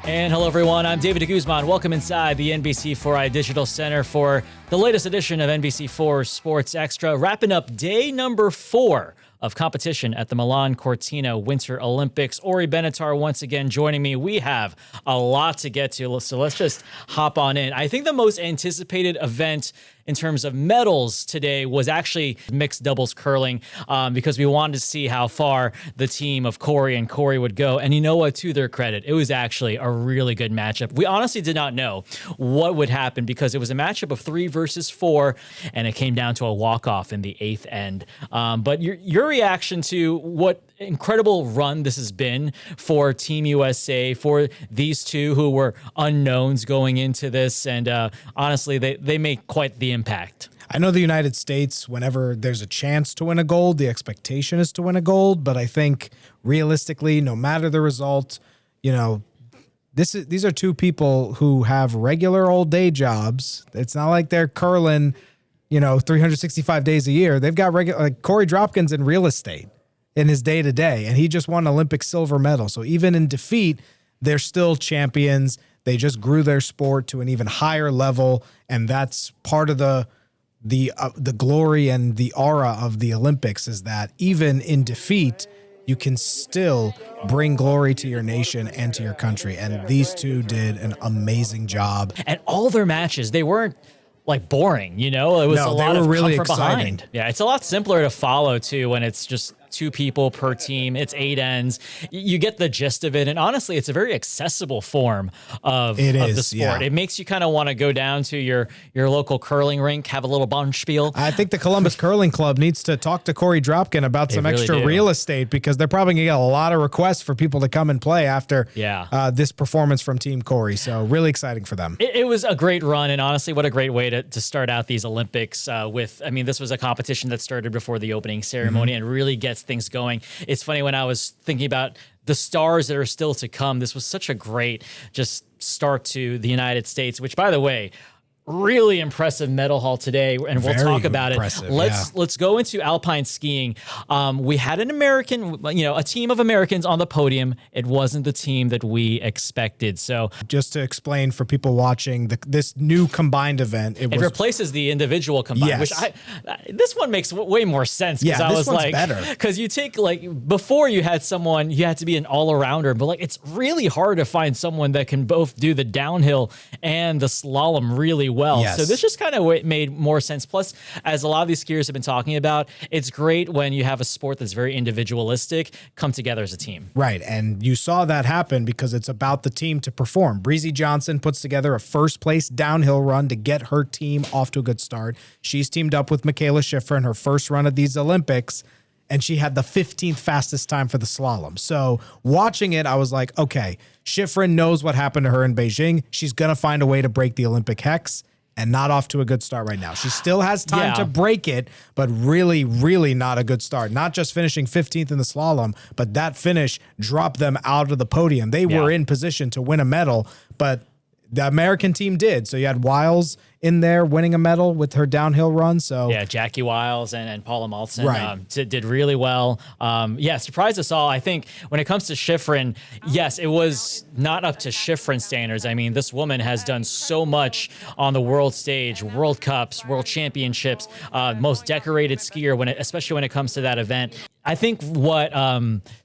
And hello, everyone. I'm David DeGuzman. Welcome inside the NBC4 Digital Center for the latest edition of NBC4 Sports Extra, wrapping up day number 4 of competition at the Milan Cortina Winter Olympics. Orri Benatar once again joining me. We have a lot to get to, so let's just hop on in. I think the most anticipated event in terms of medals today was actually mixed doubles curling because we wanted to see how far the team of Corey and Corey would go. And you know what, to their credit, it was actually a really good matchup. We honestly did not know what would happen because it was a matchup of 3 versus 4, and it came down to a walk-off in the 8th end. But your reaction to what incredible run this has been for Team USA, for these two who were unknowns going into this, and honestly, they make quite the impact. I know the United States, whenever there's a chance to win a gold, the expectation is to win a gold, but I think realistically, no matter the result, you know, these are two people who have regular old day jobs. It's not like they're curling, 365 days a year. They've got regular, like Corey Dropkin's in real estate in his day-to-day, and he just won Olympic silver medal. So even in defeat, they're still champions. They just grew their sport to an even higher level, and that's part of the glory and the aura of the Olympics is that even in defeat, you can still bring glory to your nation and to your country. And these two did an amazing job. And all their matches, they weren't like boring, it was a lot of really come from exciting. Behind. Yeah, it's a lot simpler to follow too when it's just 2 people per team. It's 8 ends. You get the gist of it. And honestly, it's a very accessible form of the sport. Yeah. It makes you kind of want to go down to your local curling rink, have a little bonspiel. I think the Columbus Curling Club needs to talk to Corey Dropkin about some extra real estate because they're probably going to get a lot of requests for people to come and play after this performance from Team Corey. So really exciting for them. It was a great run. And honestly, what a great way to start out these Olympics this was a competition that started before the opening ceremony and really gets things going. It's funny, when I was thinking about the stars that are still to come, this was such a great just start to the United States, which, by the way, really impressive medal haul today, and we'll talk about it. Let's go into alpine skiing. We had an American, a team of Americans on the podium. It wasn't the team that we expected. So just to explain for people watching, this new combined event, it replaces the individual combined, which this one makes way more sense because I was like, better because you take before you had someone, you had to be an all-arounder, but it's really hard to find someone that can both do the downhill and the slalom really well. Yes. So this just kind of made more sense. Plus, as a lot of these skiers have been talking about, it's great when you have a sport that's very individualistic come together as a team. Right, and you saw that happen because it's about the team to perform. Breezy Johnson puts together a first-place downhill run to get her team off to a good start. She's teamed up with Michaela Schiffer in her first run of these Olympics, and she had the 15th fastest time for the slalom. So watching it, I was like, okay, Schifrin knows what happened to her in Beijing. She's going to find a way to break the Olympic hex, and not off to a good start right now. She still has time to break it, but really, really not a good start. Not just finishing 15th in the slalom, but that finish dropped them out of the podium. They were in position to win a medal, but the American team did. So you had Wiles in there winning a medal with her downhill run. So Jackie Wiles and Paula Maltzen did really well. Surprised us all. I think when it comes to Schifrin, yes, it was not up to Schifrin standards. I mean, this woman has done so much on the world stage, World Cups, World Championships, most decorated skier, especially when it comes to that event. I think what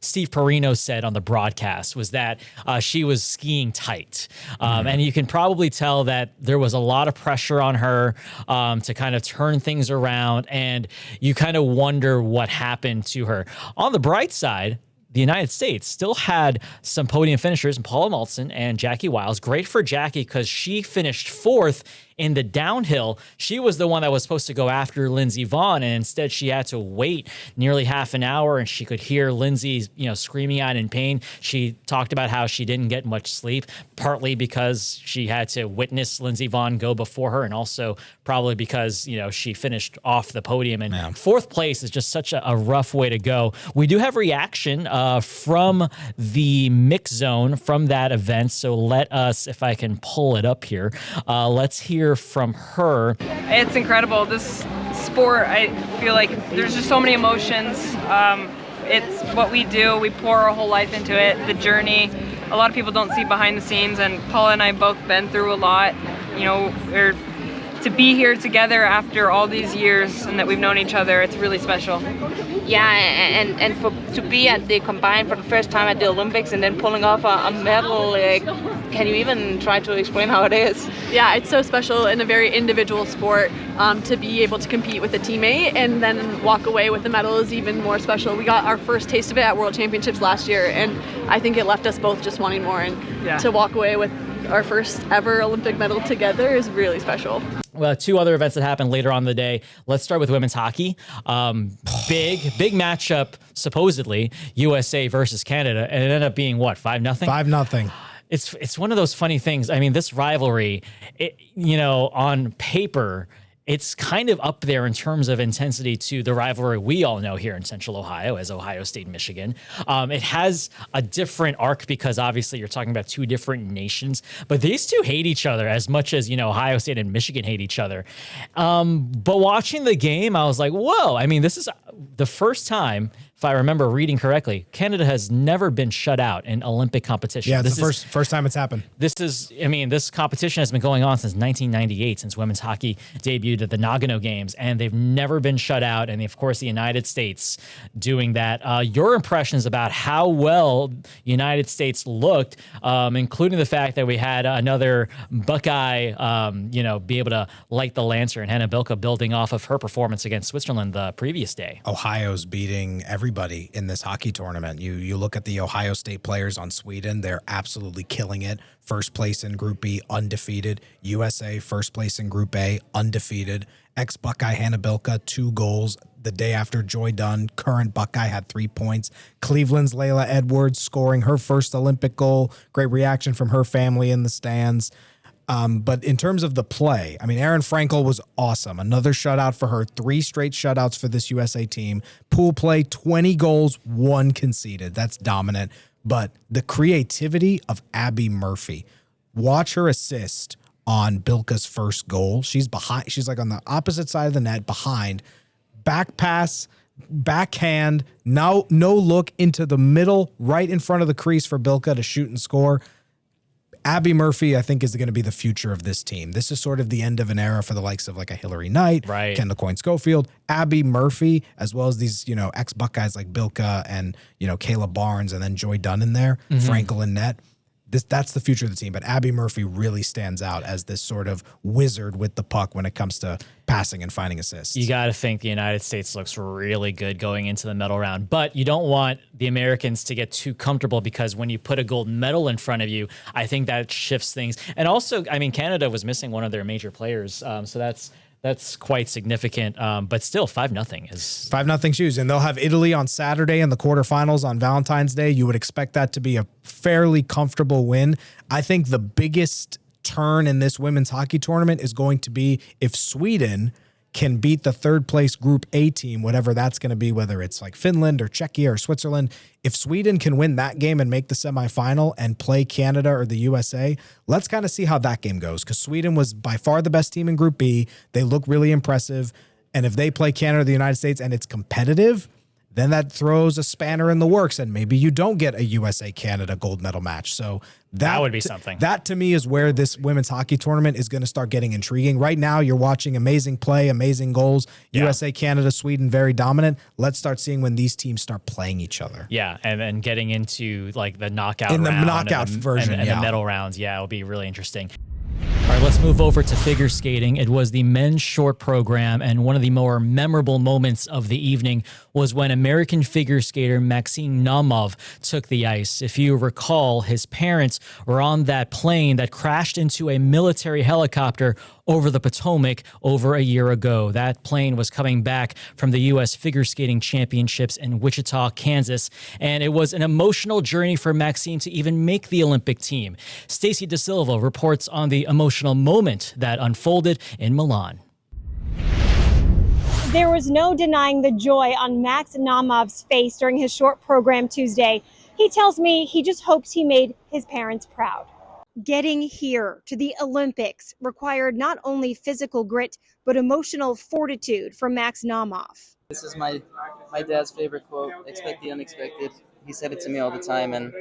Steve Perino said on the broadcast was that she was skiing tight. And you can probably tell that there was a lot of pressure on her to kind of turn things around. And you kind of wonder what happened to her. On the bright side, the United States still had some podium finishers, Paula Maltzen and Jackie Wiles. Great for Jackie because she finished 4th in the downhill. She was the one that was supposed to go after Lindsey Vonn, and instead she had to wait nearly half an hour, and she could hear Lindsey, screaming out in pain. She talked about how she didn't get much sleep, partly because she had to witness Lindsey Vonn go before her, and also probably because, she finished off the podium. And 4th place is just such a rough way to go. We do have reaction from the mix zone from that event. So let us, if I can pull it up here, let's hear from her. It's incredible. This sport, I feel like there's just so many emotions. It's what we do. We pour our whole life into it. The journey, a lot of people don't see behind the scenes, and Paula and I both been through a lot. You know, to be here together after all these years and that we've known each other, it's really special. Yeah, and to be at the combined for the first time at the Olympics and then pulling off a medal, can you even try to explain how it is? Yeah, it's so special in a very individual sport. To be able to compete with a teammate and then walk away with the medal is even more special. We got our first taste of it at World Championships last year, and I think it left us both just wanting more. And to walk away with our first ever Olympic medal together is really special. Well, 2 other events that happened later on in the day. Let's start with women's hockey. Big matchup, supposedly, USA versus Canada. And it ended up being what, 5-0? 5-0. It's one of those funny things. I mean, this rivalry, on paper, it's kind of up there in terms of intensity to the rivalry we all know here in Central Ohio as Ohio State, Michigan. It has a different arc because obviously you're talking about 2 different nations, but these 2 hate each other as much as, Ohio State and Michigan hate each other. But watching the game, I was like, whoa, I mean, this is the first time, if I remember reading correctly, Canada has never been shut out in Olympic competition. Yeah, it's the first time it's happened. This competition has been going on since 1998, since women's hockey debuted at the Nagano Games, and they've never been shut out. And of course, the United States doing that. Your impressions about how well the United States looked, including the fact that we had another Buckeye, be able to light the lantern, Hannah Bilka building off of her performance against Switzerland the previous day. Ohio's beating everybody in this hockey tournament. You look at the Ohio State players on Sweden, they're absolutely killing it. First place in Group B, undefeated. USA, first place in Group A, undefeated. Ex-Buckeye Hannah Bilka, 2 goals. The day after Joy Dunn, current Buckeye, had 3 points. Cleveland's Layla Edwards scoring her first Olympic goal. Great reaction from her family in the stands. But in terms of the play, I mean, Erin Frankel was awesome. Another shutout for her. 3 straight shutouts for this USA team. Pool play, 20 goals, 1 conceded. That's dominant. But the creativity of Abby Murphy. Watch her assist on Bilka's first goal. She's behind. She's like on the opposite side of the net, behind. Back pass, backhand, no look into the middle, right in front of the crease for Bilka to shoot and score. Abby Murphy, I think, is going to be the future of this team. This is sort of the end of an era for the likes of like a Hillary Knight, right, Kendall Coyne-Schofield, Abby Murphy, as well as these, ex-Buckeyes like Bilka and, Kayla Barnes, and then Joy Dunn in there, Frankel in net. That's the future of the team. But Abby Murphy really stands out as this sort of wizard with the puck when it comes to passing and finding assists. You got to think the United States looks really good going into the medal round, but you don't want the Americans to get too comfortable because when you put a gold medal in front of you, I think that shifts things. And also, I mean, Canada was missing one of their major players, so that's quite significant. But still, 5-0 is 5-0 shoes, and they'll have Italy on Saturday in the quarterfinals on Valentine's Day. You would expect that to be a fairly comfortable win. I think the biggest turn in this women's hockey tournament is going to be if Sweden can beat the 3rd place Group A team, whatever that's going to be, whether it's like Finland or Czechia or Switzerland. If Sweden can win that game and make the semifinal and play Canada or the USA, let's kind of see how that game goes, because Sweden was by far the best team in Group B. They look really impressive. And if they play Canada or the United States and it's competitive, then that throws a spanner in the works, and maybe you don't get a USA-Canada gold medal match. So that would be something. That, to me, is where this women's hockey tournament is going to start getting intriguing. Right now, you're watching amazing play, amazing goals. Yeah. USA, Canada, Sweden, very dominant. Let's start seeing when these teams start playing each other. Yeah, and then getting into like the knockout in the round knockout version, and the medal rounds. Yeah, it'll be really interesting. All right, let's move over to figure skating. It was the men's short program, and one of the more memorable moments of the evening was when American figure skater Maxim Naumov took the ice. If you recall, his parents were on that plane that crashed into a military helicopter over the Potomac over a year ago. That plane was coming back from the U.S. Figure Skating Championships in Wichita, Kansas, and it was an emotional journey for Maxime to even make the Olympic team. Stacy DeSilva reports on the emotional moment that unfolded in Milan. There was no denying the joy on Max Naumov's face during his short program Tuesday. He tells me he just hopes he made his parents proud. Getting here to the Olympics required not only physical grit, but emotional fortitude for Max Naumov. This is my dad's favorite quote, expect the unexpected. He said it to me all the time, and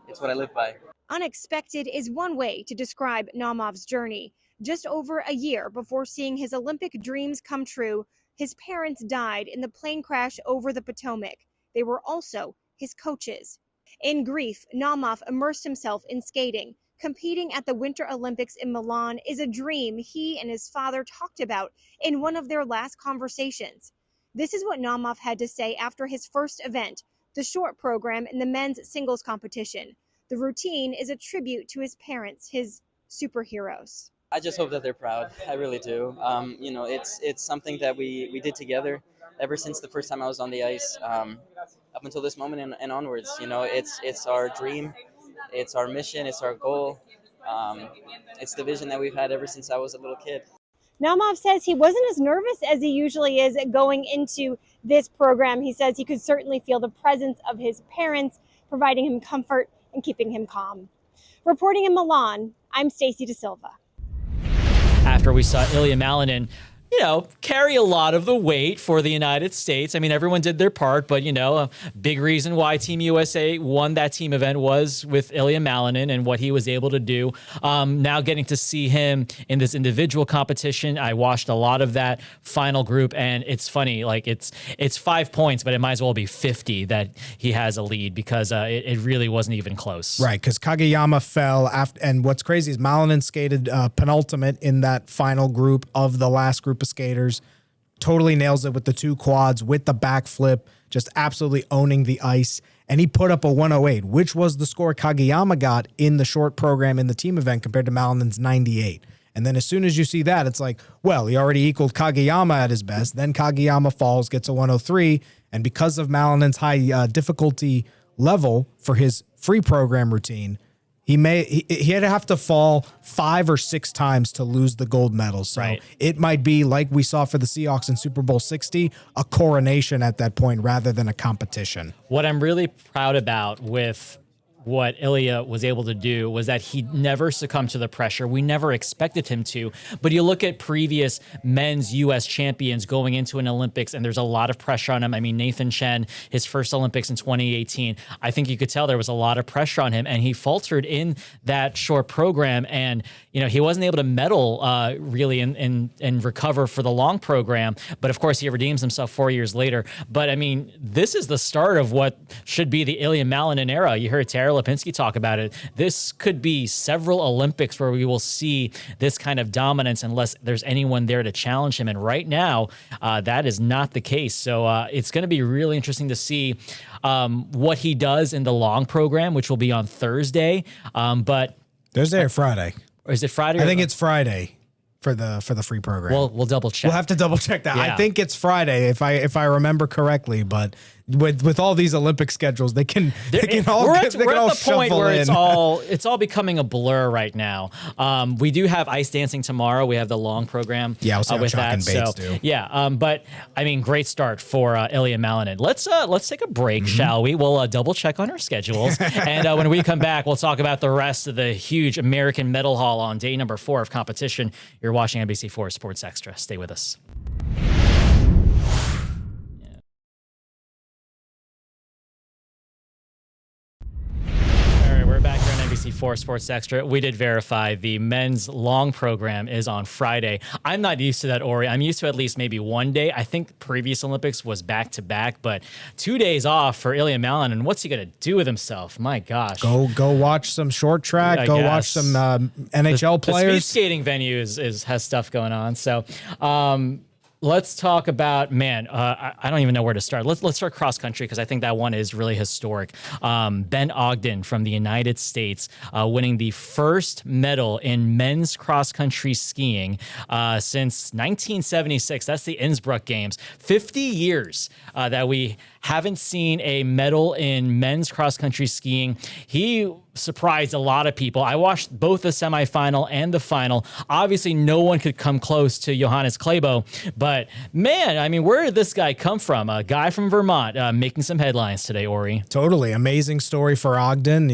it's what I live by. Unexpected is one way to describe Naumov's journey. Just over a year before seeing his Olympic dreams come true, his parents died in the plane crash over the Potomac. They were also his coaches. In grief, Naumov immersed himself in skating. Competing at the Winter Olympics in Milan is a dream he and his father talked about in one of their last conversations. This is what Naumov had to say after his first event, the short program in the men's singles competition. The routine is a tribute to his parents, his superheroes. I just hope that they're proud. I really do. It's something that we did together ever since the first time I was on the ice, up until this moment and onwards. It's our dream, it's our mission, it's our goal. It's the vision that we've had ever since I was a little kid. Naumov says he wasn't as nervous as he usually is going into this program. He says he could certainly feel the presence of his parents, providing him comfort and keeping him calm. Reporting in Milan, I'm Stacey De Silva. After we saw Ilya Malinin, carry a lot of the weight for the United States. I mean, everyone did their part, but, a big reason why Team USA won that team event was with Ilya Malinin and what he was able to do. Now getting to see him in this individual competition, I watched a lot of that final group, and it's funny, like it's 5 points, but it might as well be 50 that he has a lead because it really wasn't even close. Right, because Kageyama fell after, and what's crazy is Malinin skated penultimate in that final group of the last group of skaters, totally nails it with the 2 quads, with the backflip, just absolutely owning the ice. And he put up a 108, which was the score Kageyama got in the short program in the team event compared to Malinin's 98. And then as soon as you see that, it's like, well, he already equaled Kageyama at his best. Then Kageyama falls, gets a 103. And because of Malinin's high difficulty level for his free program routine, he had to have to fall 5 or 6 times to lose the gold medal. So right. It might be like we saw for the Seahawks in Super Bowl 60, a coronation at that point rather than a competition. What I'm really proud about with what Ilya was able to do was that he never succumbed to the pressure. We never expected him to. But you look at previous men's U.S. champions going into an Olympics, and there's a lot of pressure on him. I mean, Nathan Chen, his first Olympics in 2018, I think you could tell there was a lot of pressure on him, and he faltered in that short program. And, he wasn't able to medal really and recover for the long program. But, of course, he redeems himself 4 years later. But, I mean, this is the start of what should be the Ilya Malinin era. You heard Tara Lipinski talk about it. This could be several Olympics where we will see this kind of dominance unless there's anyone there to challenge him. And right now, that is not the case. So it's going to be really interesting to see what he does in the long program, which will be on Thursday. But Thursday or Friday? Or is it Friday? I think it's Friday for the free program. We'll double check. We'll have to double check that. Yeah. I think it's Friday if I remember correctly, but with all these Olympic schedules, they can all we're at the point where in. it's all becoming a blur right now. We do have ice dancing tomorrow. We have the long program. Yeah, we'll see with how Chalk that. and Bates do. Yeah, but I mean, great start for Ilya Malinin. Let's take a break, shall we? We'll double check on our schedules, and when we come back, we'll talk about the rest of the huge American medal haul on day number 4 of competition. You're watching NBC4 Sports Extra. Stay with us. We're back here on NBC4 Sports Extra. We did verify the men's long program is on Friday. I'm not used to that, Orri. I'm used to at least maybe one day. I think previous Olympics was back-to-back, but 2 days off for Ilya Malinin. What's he going to do with himself? My gosh. Go watch some short track. I go guess. watch some NHL players. The speed skating venue has stuff going on. So, let's talk about, I don't even know where to start. Let's start cross country because I think that one is really historic. Ben Ogden from the United States winning the first medal in men's cross country skiing since 1976. That's the Innsbruck Games. 50 years that we haven't seen a medal in men's cross country skiing. He surprised a lot of people. I watched both the semifinal and the final. Obviously, no one could come close to Johannes Klebo, but man, I mean, where did this guy come from? A guy from Vermont making some headlines today, Orri. Totally. Amazing story for Ogden.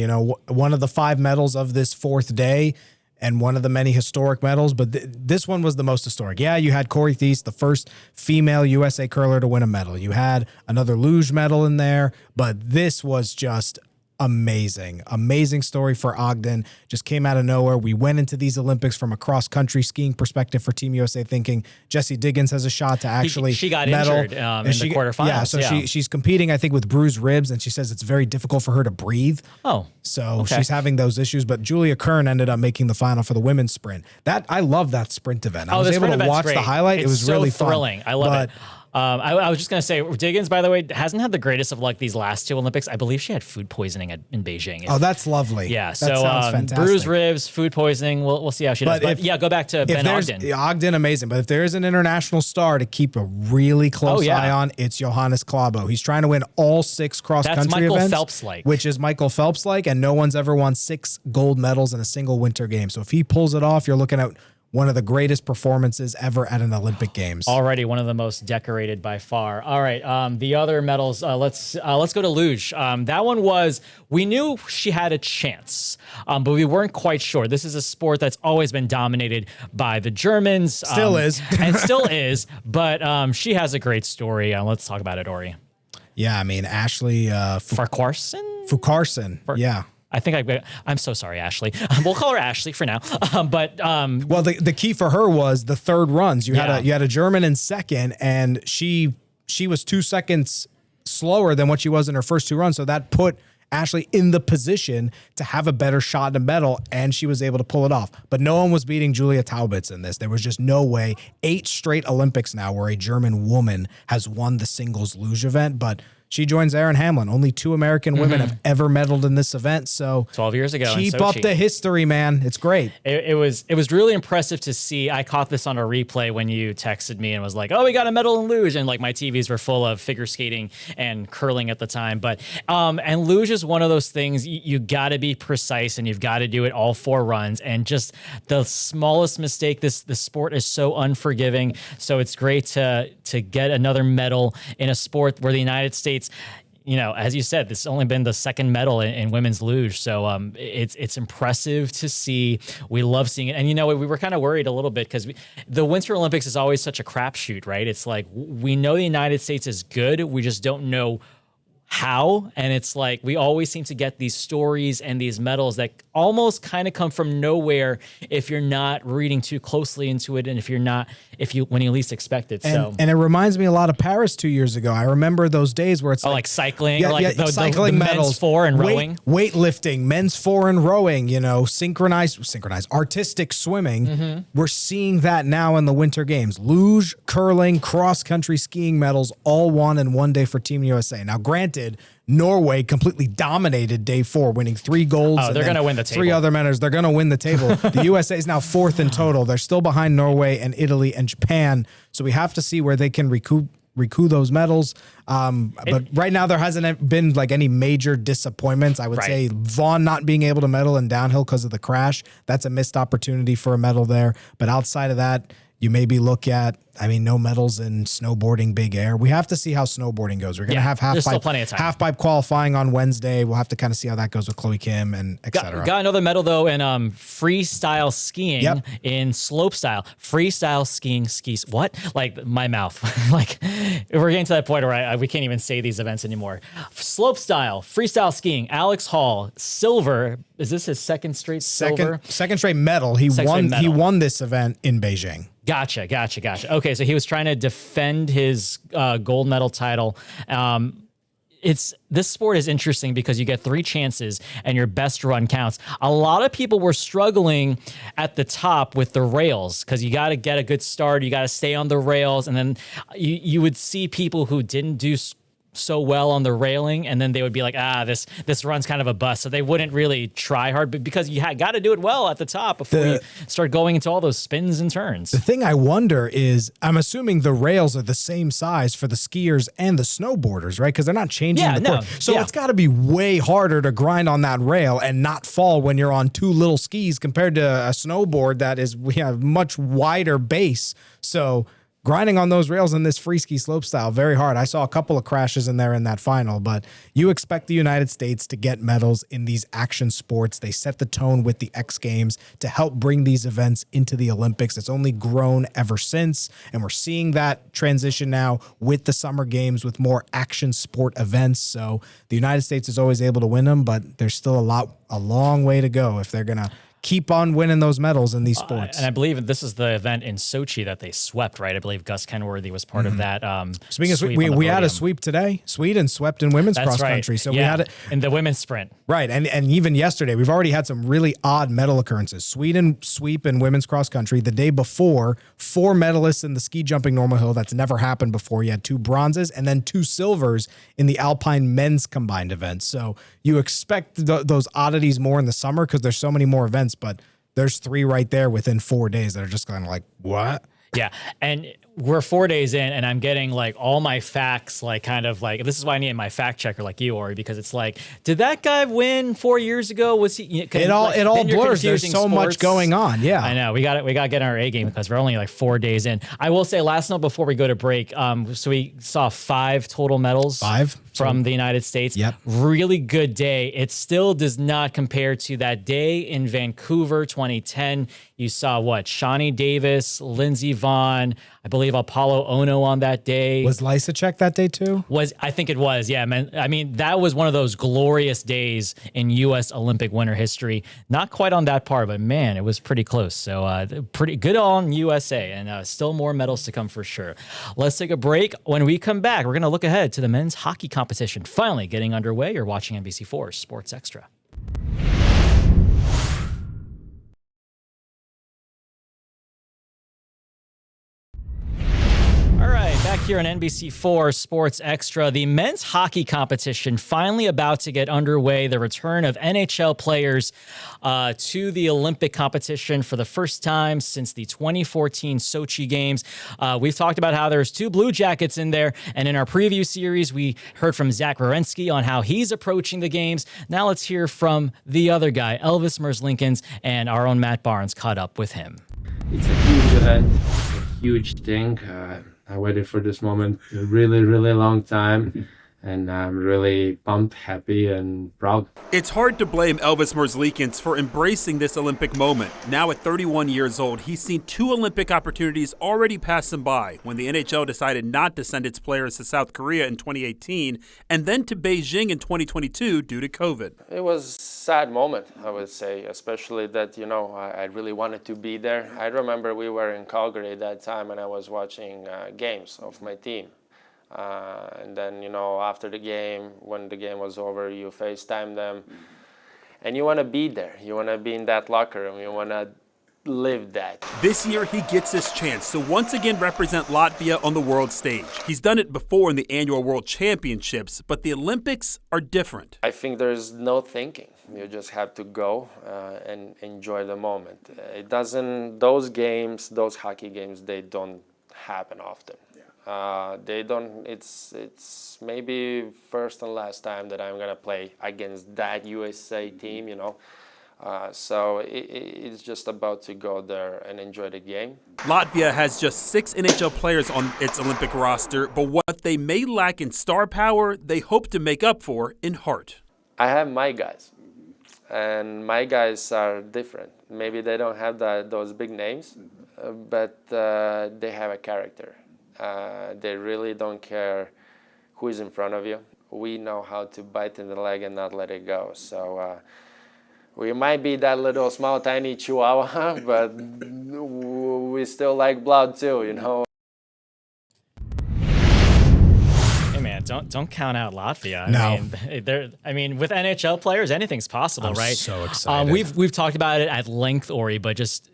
One of the 5 medals of this 4th day and one of the many historic medals, but this one was the most historic. Yeah, you had Corey Thies, the first female USA curler to win a medal. You had another luge medal in there, but this was just amazing. Amazing story for Ogden. Just came out of nowhere. We went into these Olympics from a cross-country skiing perspective for Team USA, thinking Jessie Diggins has a shot to actually she got medal. injured in the quarterfinals. Yeah, so she's competing, I think, with bruised ribs, and she says it's very difficult for her to breathe. Oh, so she's having those issues. But Julia Kern ended up making the final for the women's sprint. I love that sprint event. I was able to watch the highlight. It was so really thrilling. fun. I love it. I was just going to say, Diggins, by the way, hasn't had the greatest of luck these last 2 Olympics. I believe she had food poisoning in Beijing. Oh, that's lovely. Yeah, that so sounds fantastic. bruised ribs, food poisoning. We'll see how she does. But yeah, go back to Ben Ogden. Ogden, amazing. But if there is an international star to keep a really close eye on, it's Johannes Klabo. He's trying to win all 6 cross-country events. That's Michael Phelps-like. Which is Michael Phelps-like, and no one's ever won 6 gold medals in a single winter game. So if he pulls it off, you're looking at one of the greatest performances ever at an Olympic Games. Already one of the most decorated by far. All right, the other medals. Let's go to luge. That one was, we knew she had a chance, but we weren't quite sure. This is a sport that's always been dominated by the Germans. Still is. And still is, but she has a great story. Let's talk about it, Ori. Yeah, I mean, Ashley Fukarsen. Yeah. I think I'm so sorry, Ashley. We'll call her Ashley for now. Well, the key for her was the third runs. You had a German in second, and she was 2 seconds slower than what she was in her first 2 runs. So that put Ashley in the position to have a better shot to medal, and she was able to pull it off. But no one was beating Julia Taubitz in this. There was just no way. 8 straight Olympics now where a German woman has won the singles luge event, but she joins Erin Hamlin. Only 2 American women have ever medaled in this event. So 12 years ago. Keep up the history, man. It's great. It was really impressive to see. I caught this on a replay when you texted me and was like, "Oh, we got a medal in luge," and like my TVs were full of figure skating and curling at the time. But and luge is one of those things you got to be precise, and you've got to do it all 4 runs. And just the smallest mistake, the sport is so unforgiving. So it's great to get another medal in a sport where the United States, you know, as you said, this has only been the 2nd medal in women's luge. So it's impressive to see. We love seeing it. And, you know, we were kind of worried a little bit because the Winter Olympics is always such a crapshoot, right? It's like we know the United States is good. We just don't know how. And it's like we always seem to get these stories and these medals that almost kind of come from nowhere if you're not reading too closely into it, and when you least expect it. And it reminds me a lot of Paris 2 years ago. I remember those days where it's like cycling, cycling the medals, men's 4 and rowing, weightlifting, men's 4 and rowing, you know, synchronized artistic swimming. We're seeing that now in the Winter Games. Luge, curling, cross-country skiing medals all won in one day for Team USA. Now, granted, Norway completely dominated day 4, winning 3 golds. Oh, they're going to win the table. 3 other medals. They're going to win the table. The USA is now 4th in total. They're still behind Norway and Italy and Japan. So we have to see where they can recoup those medals. But right now there hasn't been like any major disappointments. I would say Vaughn not being able to medal in downhill because of the crash. That's a missed opportunity for a medal there. But outside of that, you maybe look at, no medals in snowboarding big air. We have to see how snowboarding goes. We're going to have half pipe qualifying on Wednesday. We'll have to kind of see how that goes with Chloe Kim and et cetera. Got another medal though in freestyle skiing in slope style. Freestyle skiing skis. What? Like my mouth. Like we're getting to that point where we can't even say these events anymore. Slope style, freestyle skiing. Alex Hall, silver. Is this his 2nd straight silver? Second straight medal. He won this event in Beijing. Gotcha. Okay, so he was trying to defend his gold medal title. This sport is interesting because you get 3 chances and your best run counts. A lot of people were struggling at the top with the rails because you got to get a good start. You got to stay on the rails. And then you would see people who didn't do so well on the railing, and then they would be like, this run's kind of a bust. So they wouldn't really try hard, but because you got to do it well at the top before you start going into all those spins and turns. The thing I wonder is, I'm assuming the rails are the same size for the skiers and the snowboarders, right? Because they're not changing the course. So it's got to be way harder to grind on that rail and not fall when you're on 2 little skis compared to a snowboard that is much wider base. So grinding on those rails in this free ski slope style very hard. I saw a couple of crashes in there in that final, but you expect the United States to get medals in these action sports. They set the tone with the X Games to help bring these events into the Olympics. It's only grown ever since, and we're seeing that transition now with the Summer Games with more action sport events. So the United States is always able to win them, but there's still a long way to go if they're going to keep on winning those medals in these sports. And I believe this is the event in Sochi that they swept, right? I believe Gus Kenworthy was part of that. Speaking of, we had a sweep today. Sweden swept in women's cross country. So we had it in the women's sprint. Right. And even yesterday, we've already had some really odd medal occurrences. Sweden sweep in women's cross country. The day before, 4 medalists in the ski jumping normal hill. That's never happened before. You had 2 bronzes and then 2 silvers in the alpine men's combined events. So you expect those oddities more in the summer because there's so many more events, but there's 3 right there within 4 days that are just kind of like, what? Yeah. And we're 4 days in and I'm getting like all my facts, like kind of like, this is why I need my fact checker like you, Orri, because it's like, did that guy win 4 years ago? Was he? It all blurs. There's so much going on. Yeah. I know. We got to get on our A game because we're only like 4 days in. I will say last night before we go to break, so we saw 5 total medals. 5 from the United States. Yep. Really good day. It still does not compare to that day in Vancouver 2010. You saw what? Shawnee Davis, Lindsey Vonn, I believe Apollo Ono on that day. Was Lysacek that day too? I think it was, yeah, man. I mean, that was one of those glorious days in U.S. Olympic winter history. Not quite on that par, but man, it was pretty close. So pretty good on USA, and still more medals to come for sure. Let's take a break. When we come back, we're going to look ahead to the men's hockey competition finally getting underway. You're watching NBC4 Sports Extra. All right, back here on NBC4 Sports Extra, the men's hockey competition finally about to get underway. The return of NHL players to the Olympic competition for the first time since the 2014 Sochi Games. We've talked about how there's 2 Blue Jackets in there, and in our preview series, we heard from Zach Werenski on how he's approaching the games. Now let's hear from the other guy, Elvis Merzlikins, and our own Matt Barnes caught up with him. It's a huge event, a huge thing. I waited for this moment a really, really long time, and I'm really pumped, happy, and proud. It's hard to blame Elvis Merzlikins for embracing this Olympic moment. Now at 31 years old, he's seen 2 Olympic opportunities already pass him by when the NHL decided not to send its players to South Korea in 2018 and then to Beijing in 2022 due to COVID. It was a sad moment, I would say, especially that, I really wanted to be there. I remember we were in Calgary at that time and I was watching games of my team. And then, after the game, when the game was over, you FaceTime them and you want to be there. You want to be in that locker room. You want to live that. This year, he gets his chance to once again represent Latvia on the world stage. He's done it before in the annual World Championships, but the Olympics are different. I think there's no thinking. You just have to go and enjoy the moment. Those games, those hockey games, they don't happen often. It's maybe first and last time that I'm gonna play against that USA team, So it's just about to go there and enjoy the game. Latvia has just 6 NHL players on its Olympic roster, but what they may lack in star power, they hope to make up for in heart. I have my guys, and my guys are different. Maybe they don't have those big names, but they have a character. They really don't care who is in front of you. We know how to bite in the leg and not let it go. So we might be that little small, tiny chihuahua, but we still like blood too, Hey man, don't count out Latvia. No. I mean, with NHL players, anything's possible, right? So excited. We've talked about it at length, Orri, but just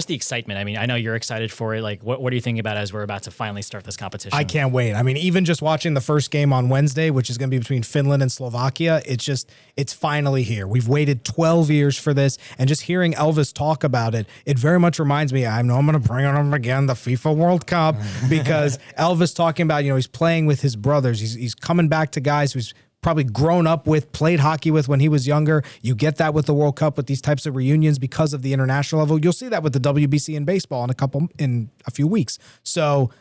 the excitement. I mean, I know you're excited for it. Like, what are you thinking about as we're about to finally start this competition? I can't wait. I mean, even just watching the first game on Wednesday, which is going to be between Finland and Slovakia, it's finally here. We've waited 12 years for this, and just hearing Elvis talk about it, it very much reminds me, I know I'm going to bring it up again, the FIFA World Cup, because Elvis talking about, he's playing with his brothers. He's coming back to guys who's probably grown up with, played hockey with when he was younger. You get that with the World Cup with these types of reunions because of the international level. You'll see that with the WBC in baseball in a few weeks. So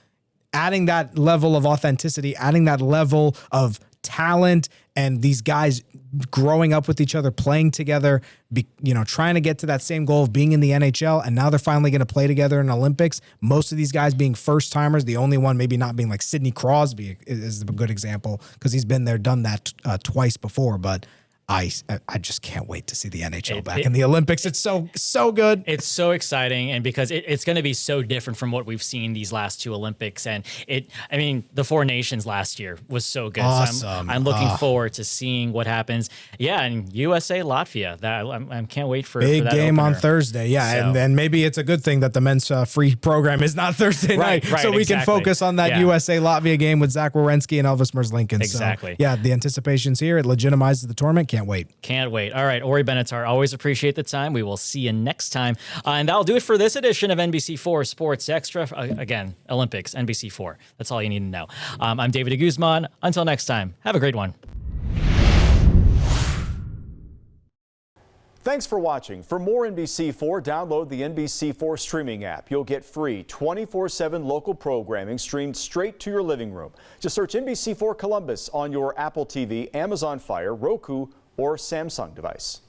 adding that level of authenticity, adding that level of talent, and these guys growing up with each other, playing together, trying to get to that same goal of being in the NHL, and now they're finally going to play together in Olympics. Most of these guys being first timers, the only one maybe not being like Sidney Crosby is a good example because he's been there, done that twice before, but I just can't wait to see the NHL back in the Olympics. It's so good. It's so exciting, and because it's going to be so different from what we've seen these last two Olympics. And the Four Nations last year was so good. Awesome. So I'm looking forward to seeing what happens. Yeah, and USA Latvia. That I can't wait for big that game opener. on Thursday. Yeah, so. and maybe it's a good thing that the men's free program is not Thursday night, so we can focus on that USA Latvia game with Zach Werenski and Elvis Merzlikins. Exactly. So, yeah, the anticipation's here. It legitimizes the tournament. Can't wait. Can't wait. All right, Orri Benatar, always appreciate the time. We will see you next time. And that'll do it for this edition of NBC4 Sports Extra. Again, Olympics, NBC4. That's all you need to know. I'm David DeGuzman. Until next time, have a great one. Thanks for watching. For more NBC4, download the NBC4 streaming app. You'll get free 24/7 local programming streamed straight to your living room. Just search NBC4 Columbus on your Apple TV, Amazon Fire, Roku, or Samsung device.